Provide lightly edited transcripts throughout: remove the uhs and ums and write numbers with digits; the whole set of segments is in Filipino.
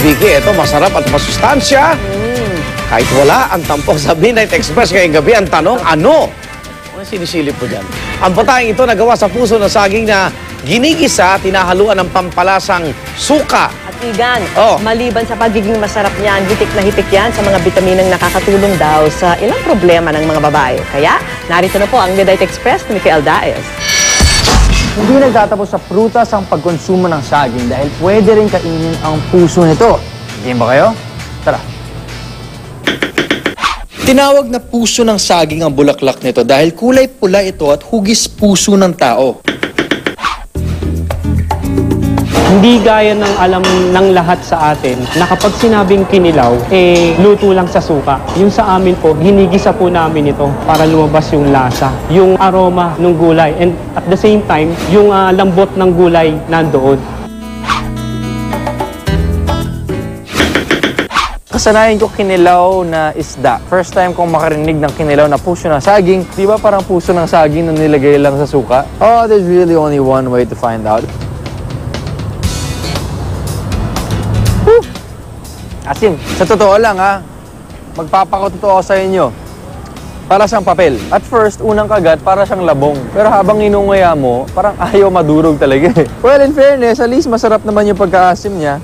Vicky, ito masarap at masustansya. Kahit wala ang tampok sa Midnight Express ngayong gabi, ang tanong, ano? Ano sinisilip po dyan? Ang pataing ito nagawa sa puso ng saging na ginigisa, tinahaluan ng pampalasang suka. At Igan, Oh. maliban sa pagiging masarap niyan, hitik na hitik yan sa mga bitaminang nakakatulong daw sa ilang problema ng mga babae. Kaya, narito na po ang Midnight Express ni Mikael Daes. Hindi nagtatapos sa prutas ang pagkonsumo ng saging dahil pwede rin kainin ang puso nito. Game ba kayo? Tara! Tinawag na puso ng saging ang bulaklak nito dahil kulay pula ito at hugis puso ng tao. Hindi gaya ng alam ng lahat sa atin na kapag sinabing kinilaw, luto lang sa suka. Yung sa amin po, hinigisa po namin ito para lumabas yung lasa, yung aroma ng gulay, and at the same time, yung lambot ng gulay nandoon. Kasanayan ko kinilaw na isda. First time kong makarinig ng kinilaw na puso ng saging. Di ba parang puso ng saging na nilagay lang sa suka? Oh, there's really only one way to find out. Woo! As in, sa totoo lang ha, magpapakototoo sa inyo. Para siyang papel. At first, unang kagat, para siyang labong. Pero habang inungaya mo, parang ayaw madurog talaga eh. Well, in fairness, at least masarap naman yung pagkaasim niya.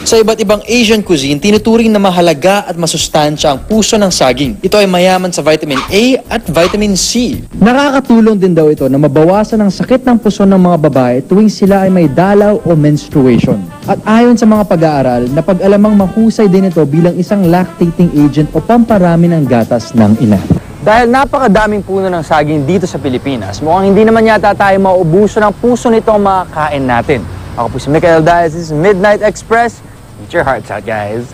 Sa iba't ibang Asian cuisine, tinuturing na mahalaga at masustansya ang puso ng saging. Ito ay mayaman sa vitamin A at vitamin C. Nakakatulong din daw ito na mabawasan ang sakit ng puso ng mga babae tuwing sila ay may dalaw o menstruation. At ayon sa mga pag-aaral, napag-alamang mahusay din ito bilang isang lactating agent o pamparami ng gatas ng ina. Dahil napakadaming puno ng saging dito sa Pilipinas, mukhang hindi naman yata tayo mauubuso ng puso nito ang makakain natin. Ako po si Mikael Daes, this is Midnight Express. Eat your hearts out, guys.